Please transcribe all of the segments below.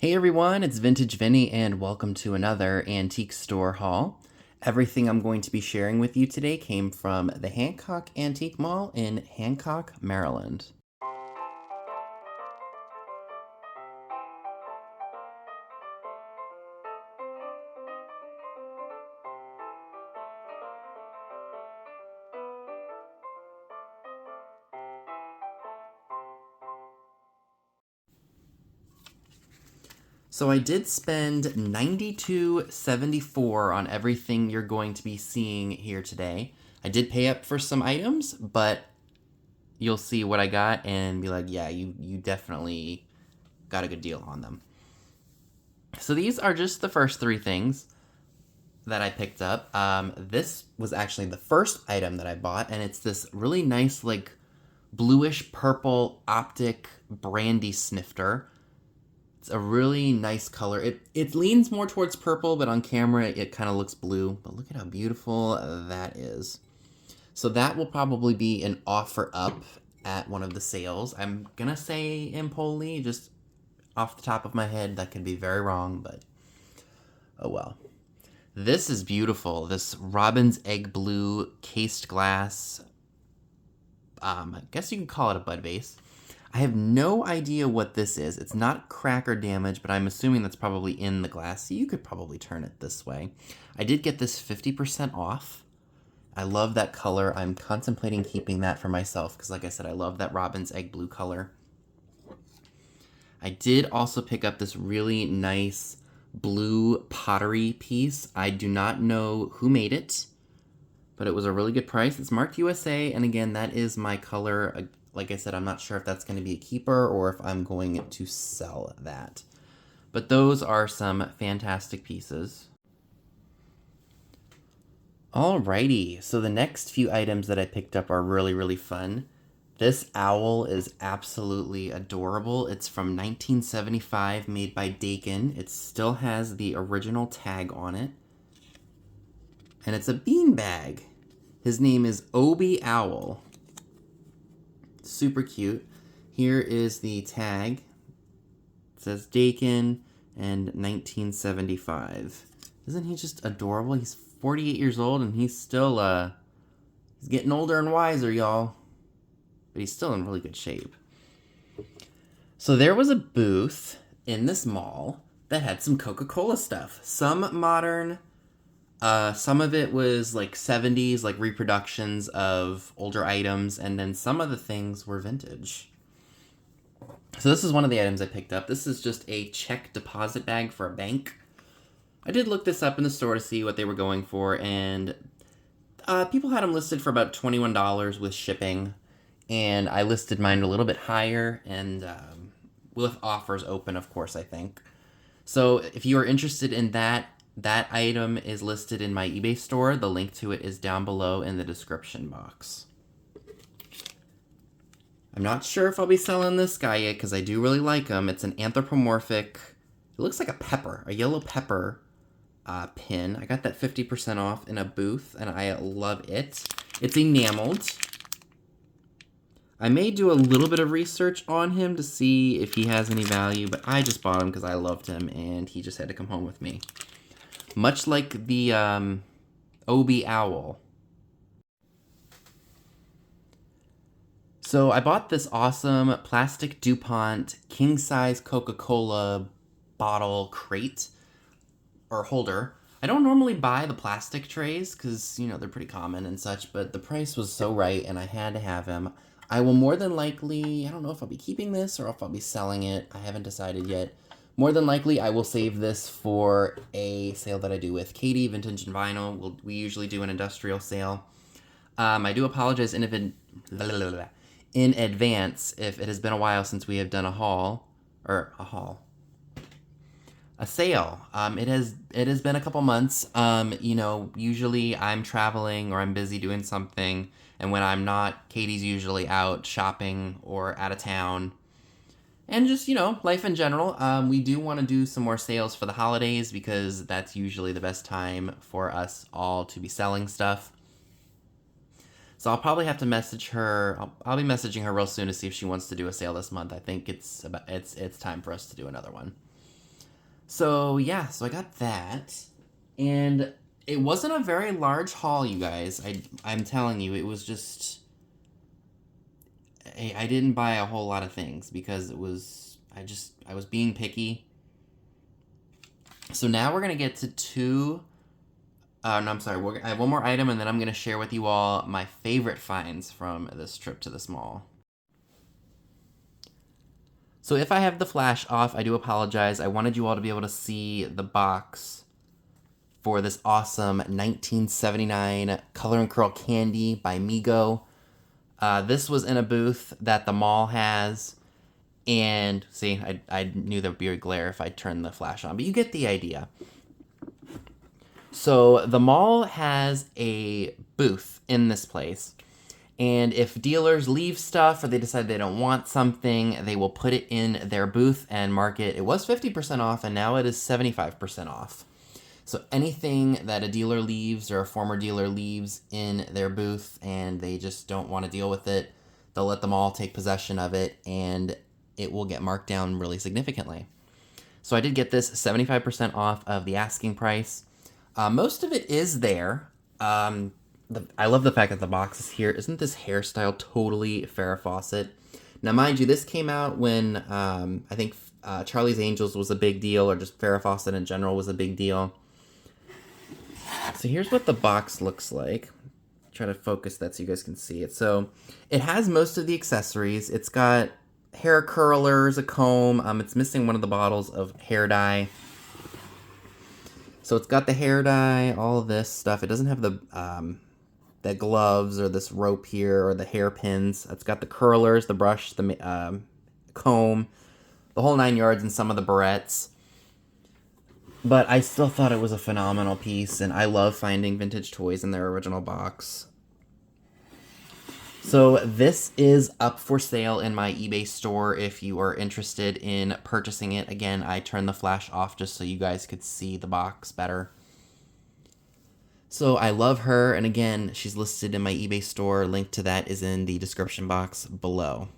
Hey everyone, it's Vintage Vinny and welcome to another antique store haul. Everything I'm going to be sharing with you today came from the Hancock Antique Mall in Hancock, Maryland. So I did spend $92.74 on everything you're going to be seeing here today. I did pay up for some items, but you'll see what I got and be like, yeah, you definitely got a good deal on them. So these are just the first three things that I picked up. This was actually the first item that I bought, and it's this really nice, like, bluish purple optic brandy snifter. It's a really nice color. It leans more towards purple, but on camera it kind of looks blue. But look at how beautiful that is. So that will probably be an offer up at one of the sales. I'm gonna say Empoli, just off the top of my head. That could be very wrong, but oh well. This is beautiful. This robin's egg blue cased glass. I guess you can call it a bud vase. I have no idea what this is. It's not cracker damage, but I'm assuming that's probably in the glass. So you could probably turn it this way. I did get this 50% off. I love that color. I'm contemplating keeping that for myself because, like I said, I love that robin's egg blue color. I did also pick up this really nice blue pottery piece. I do not know who made it, but it was a really good price. It's marked USA, and again, that is my color. Like I said, I'm not sure if that's going to be a keeper or if I'm going to sell that. But those are some fantastic pieces. Alrighty, so the next few items that I picked up are really, really fun. This owl is absolutely adorable. It's from 1975, made by Dakin. It still has the original tag on it. And it's a beanbag. His name is Obi Owl. Super cute. Here is the tag. It says Dakin and 1975. Isn't he just adorable? He's 48 years old and he's still he's getting older and wiser, y'all. But he's still in really good shape. So there was a booth in this mall that had some Coca-Cola stuff. Some modern, some of it was like 70s, like reproductions of older items, and then some of the things were vintage. So this is one of the items I picked up. This is just a check deposit bag for a bank. I did look this up in the store to see what they were going for, and people had them listed for about $21 with shipping, and I listed mine a little bit higher, and with offers open, of course, I think. So if you are interested in that, that item is listed in my eBay store. The link to it is down below in the description box. I'm not sure if I'll be selling this guy yet because I do really like him. It's an anthropomorphic, it looks like a pepper, a yellow pepper pin. I got that 50% off in a booth and I love it. It's enameled. I may do a little bit of research on him to see if he has any value, but I just bought him because I loved him and he just had to come home with me. Much like the Obi Owl. So I bought this awesome plastic DuPont king-size Coca-Cola bottle crate or holder. I don't normally buy the plastic trays because, you know, they're pretty common and such, but the price was so right and I had to have him. I will more than likely, I don't know if I'll be keeping this or if I'll be selling it. I haven't decided yet. More than likely, I will save this for a sale that I do with Katie, Vintage and Vinyl. We usually do an industrial sale. I do apologize in advance if it has been a while since we have done a sale. It has been a couple months. You know, usually I'm traveling or I'm busy doing something, and when I'm not, Katie's usually out shopping or out of town. And just, you know, life in general. We do want to do some more sales for the holidays because that's usually the best time for us all to be selling stuff. So I'll probably have to message her. I'll be messaging her real soon to see if she wants to do a sale this month. I think it's time for us to do another one. So yeah, so I got that, and it wasn't a very large haul, you guys. I'm telling you, it was just I didn't buy a whole lot of things because it was I was being picky. So now we're gonna get to two. No, I'm sorry. I have one more item, and then I'm gonna share with you all my favorite finds from this trip to this mall. So if I have the flash off, I do apologize. I wanted you all to be able to see the box for this awesome 1979 Color and Curl candy by Migo. This was in a booth that the mall has. And see, I knew there would be a glare if I turned the flash on, but you get the idea. So the mall has a booth in this place. And if dealers leave stuff or they decide they don't want something, they will put it in their booth and mark it. It was 50% off, and now it is 75% off. So anything that a dealer leaves or a former dealer leaves in their booth and they just don't want to deal with it, they'll let them all take possession of it, and it will get marked down really significantly. So I did get this 75% off of the asking price. Most of it is there. I love the fact that the box is here. Isn't this hairstyle totally Farrah Fawcett? Now, mind you, this came out when I think Charlie's Angels was a big deal, or just Farrah Fawcett in general was a big deal. So here's what the box looks like. Try to focus that so you guys can see it. So it has most of the accessories. It's got hair curlers, a comb. It's missing one of the bottles of hair dye. So it's got the hair dye, all of this stuff. It doesn't have the gloves or this rope here or the hairpins. It's got the curlers, the brush, the comb, the whole 9 yards, and some of the barrettes. But I still thought it was a phenomenal piece, and I love finding vintage toys in their original box. So this is up for sale in my eBay store if you are interested in purchasing it. Again, I turned the flash off just so you guys could see the box better. So I love her, and again, she's listed in my eBay store. Link to that is in the description box below.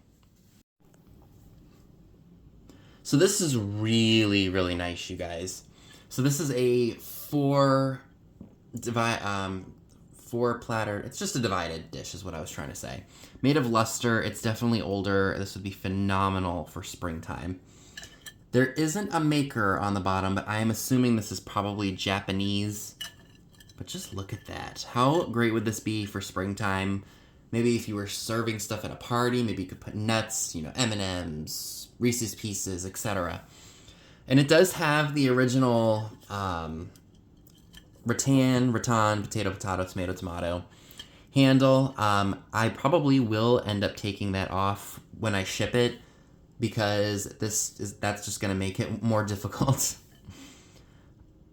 So this is really, really nice, you guys. So this is a four platter. It's just a divided dish is what I was trying to say. Made of luster. It's definitely older. This would be phenomenal for springtime. There isn't a maker on the bottom, but I am assuming this is probably Japanese. But just look at that. How great would this be for springtime? Maybe if you were serving stuff at a party, maybe you could put nuts, M&Ms, Reese's Pieces, etc. And it does have the original rattan, potato, tomato handle. I probably will end up taking that off when I ship it because that's just going to make it more difficult.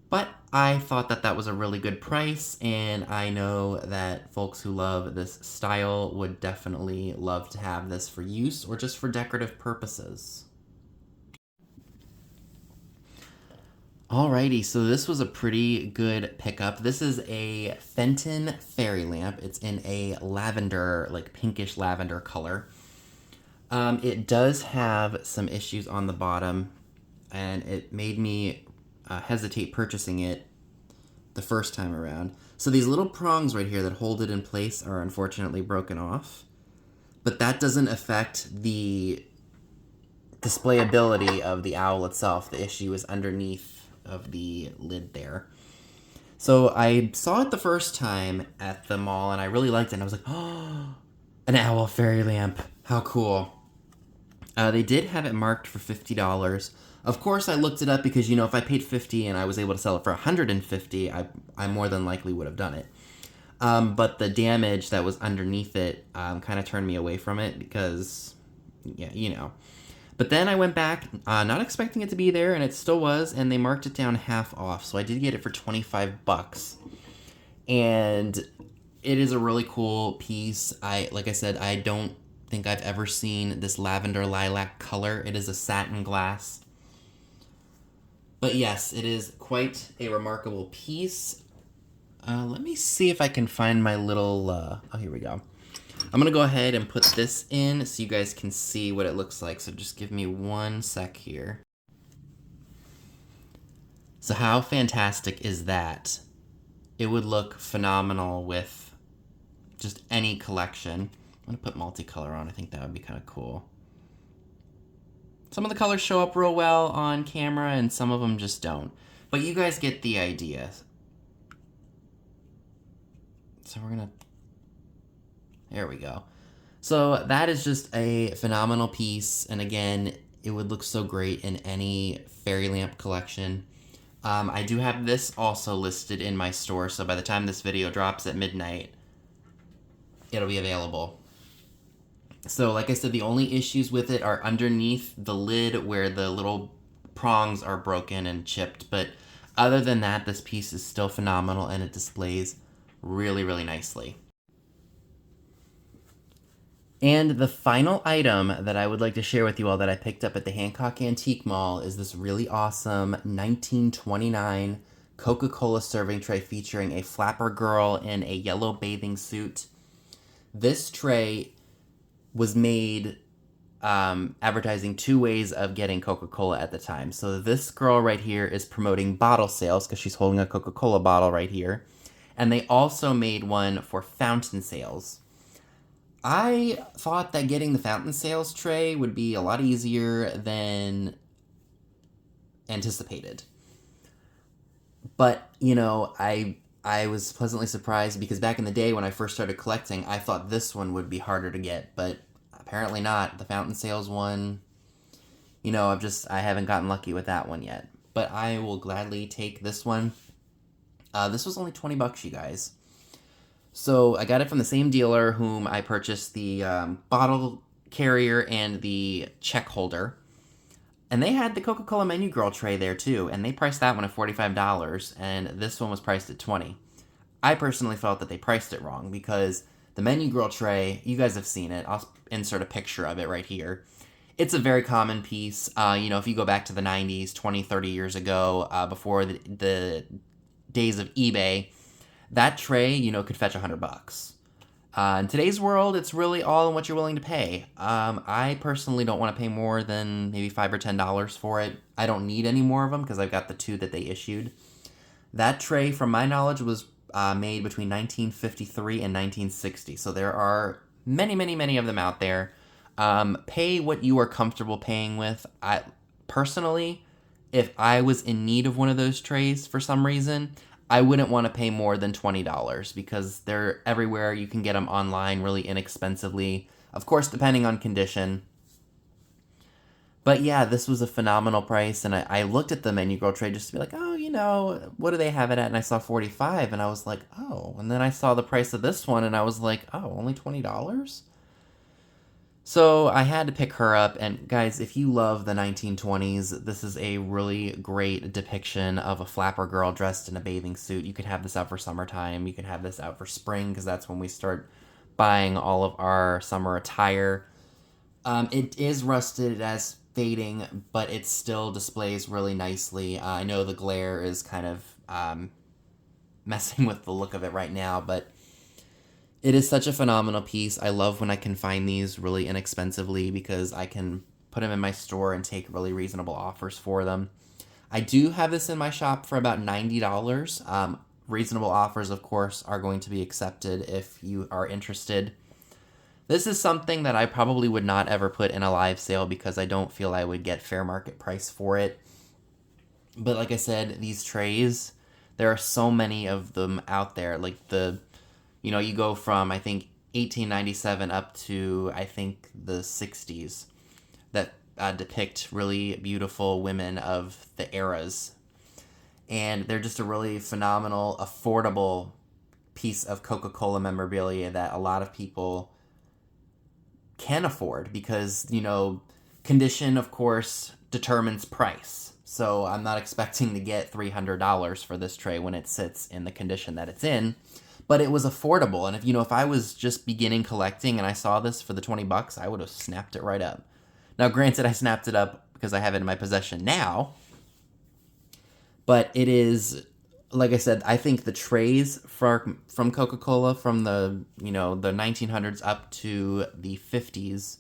But I thought that was a really good price, and I know that folks who love this style would definitely love to have this for use or just for decorative purposes. Alrighty, so this was a pretty good pickup. This is a Fenton fairy lamp. It's in a lavender, like pinkish lavender color. It does have some issues on the bottom, and it made me hesitate purchasing it the first time around. So these little prongs right here that hold it in place are unfortunately broken off, but that doesn't affect the displayability of the owl itself. The issue is underneath of the lid there. So I saw it the first time at the mall and I really liked it, and I was like, oh, an owl fairy lamp, how cool. They did have it marked for $50. Of course, I looked it up because, if I paid $50 and I was able to sell it for $150, I more than likely would have done it. But the damage that was underneath it kind of turned me away from it because, yeah. But then I went back, not expecting it to be there, and it still was, and they marked it down half off. So I did get it for $25. And it is a really cool piece. Like I said, I don't think I've ever seen this lavender lilac color. It is a satin glass. But yes, it is quite a remarkable piece. Let me see if I can find my little... oh, here we go. I'm going to go ahead and put this in so you guys can see what it looks like. So just give me one sec here. So how fantastic is that? It would look phenomenal with just any collection. I'm going to put multicolor on. I think that would be kind of cool. Some of the colors show up real well on camera and some of them just don't. But you guys get the idea. So we're going to... There we go. So that is just a phenomenal piece. And again, it would look so great in any fairy lamp collection. I do have this also listed in my store, so by the time this video drops at midnight, it'll be available. So like I said, the only issues with it are underneath the lid where the little prongs are broken and chipped. But other than that, this piece is still phenomenal and it displays really, really nicely. And the final item that I would like to share with you all that I picked up at the Hancock Antique Mall is this really awesome 1929 Coca-Cola serving tray featuring a flapper girl in a yellow bathing suit. This tray was made advertising two ways of getting Coca-Cola at the time. So this girl right here is promoting bottle sales because she's holding a Coca-Cola bottle right here. And they also made one for fountain sales. I thought that getting the fountain sales tray would be a lot easier than anticipated. But, you know, I was pleasantly surprised because back in the day when I first started collecting, I thought this one would be harder to get, but apparently not. The fountain sales one, you know, I haven't gotten lucky with that one yet. But I will gladly take this one. This was only $20, you guys. So I got it from the same dealer whom I purchased the bottle carrier and the check holder. And they had the Coca-Cola Menu Girl tray there too, and they priced that one at $45, and this one was priced at $20. I personally felt that they priced it wrong because the Menu Girl tray, you guys have seen it. I'll insert a picture of it right here. It's a very common piece. You know, if you go back to the 90s, 20, 30 years ago, before the days of eBay, that tray, you know, could fetch $100. In today's world, it's really all in what you're willing to pay. I personally don't want to pay more than maybe $5 or $10 for it. I don't need any more of them because I've got the two that they issued. That tray, from my knowledge, was made between 1953 and 1960. So there are many, many, many of them out there. Pay what you are comfortable paying with. Personally, if I was in need of one of those trays for some reason, I wouldn't want to pay more than $20 because they're everywhere. You can get them online really inexpensively. Of course, depending on condition. But yeah, this was a phenomenal price. And I looked at the Menu Girl tray just to be like, oh, you know, what do they have it at? And I saw $45 and I was like, oh. And then I saw the price of this one and I was like, oh, only $20? So I had to pick her up, and guys, if you love the 1920s, this is a really great depiction of a flapper girl dressed in a bathing suit. You could have this out for summertime, you could have this out for spring, because that's when we start buying all of our summer attire. It is rusted as fading, but it still displays really nicely. I know the glare is kind of messing with the look of it right now, but it is such a phenomenal piece. I love when I can find these really inexpensively because I can put them in my store and take really reasonable offers for them. I do have this in my shop for about $90. Reasonable offers, of course, are going to be accepted if you are interested. This is something that I probably would not ever put in a live sale because I don't feel I would get fair market price for it. But like I said, these trays, there are so many of them out there. Like you know, you go from, I think, 1897 up to, I think, the 60s that depict really beautiful women of the eras. And they're just a really phenomenal, affordable piece of Coca-Cola memorabilia that a lot of people can afford because, you know, condition, of course, determines price. So I'm not expecting to get $300 for this tray when it sits in the condition that it's in. But it was affordable, and if I was just beginning collecting and I saw this for the $20, I would have snapped it right up. Now, granted, I snapped it up because I have it in my possession now, but it is, like I said, I think the trays from Coca-Cola from the 1900s up to the 50s,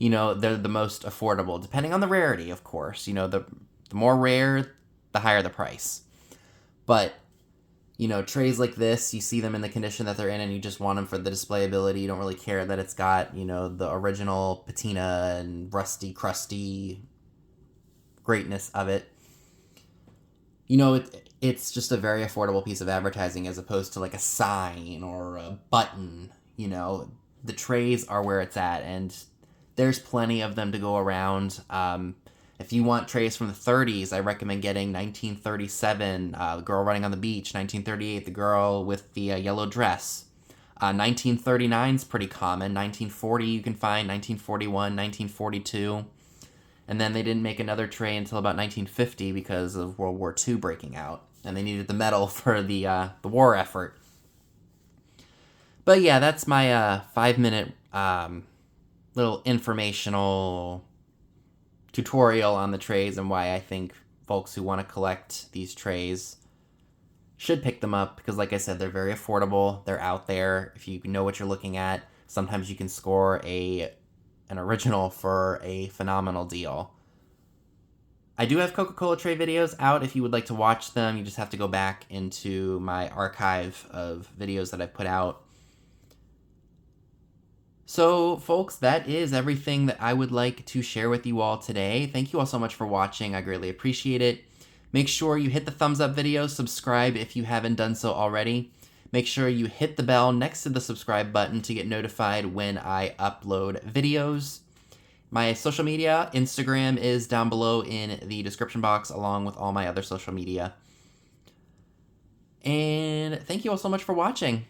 they're the most affordable, depending on the rarity, of course. The more rare, the higher the price. But, you know, trays like this, you see them in the condition that they're in and you just want them for the display ability. You don't really care that it's got, you know, the original patina and rusty, crusty greatness of it. You know, it's just a very affordable piece of advertising as opposed to like a sign or a button. You know, the trays are where it's at, and there's plenty of them to go around. If you want trays from the 30s, I recommend getting 1937, the girl running on the beach, 1938, the girl with the yellow dress. 1939 is pretty common. 1940 you can find, 1941, 1942. And then they didn't make another tray until about 1950 because of World War II breaking out. And they needed the metal for the war effort. But yeah, that's my 5-minute little informational tutorial on the trays and why I think folks who want to collect these trays should pick them up. Because like I said, they're very affordable. They're out there. If you know what you're looking at, sometimes you can score an original for a phenomenal deal. I do have Coca-Cola tray videos out if you would like to watch them. You just have to go back into my archive of videos that I've put out. So, folks, that is everything that I would like to share with you all today. Thank you all so much for watching. I greatly appreciate it. Make sure you hit the thumbs up video, subscribe if you haven't done so already. Make sure you hit the bell next to the subscribe button to get notified when I upload videos. My social media, Instagram, is down below in the description box along with all my other social media. And thank you all so much for watching.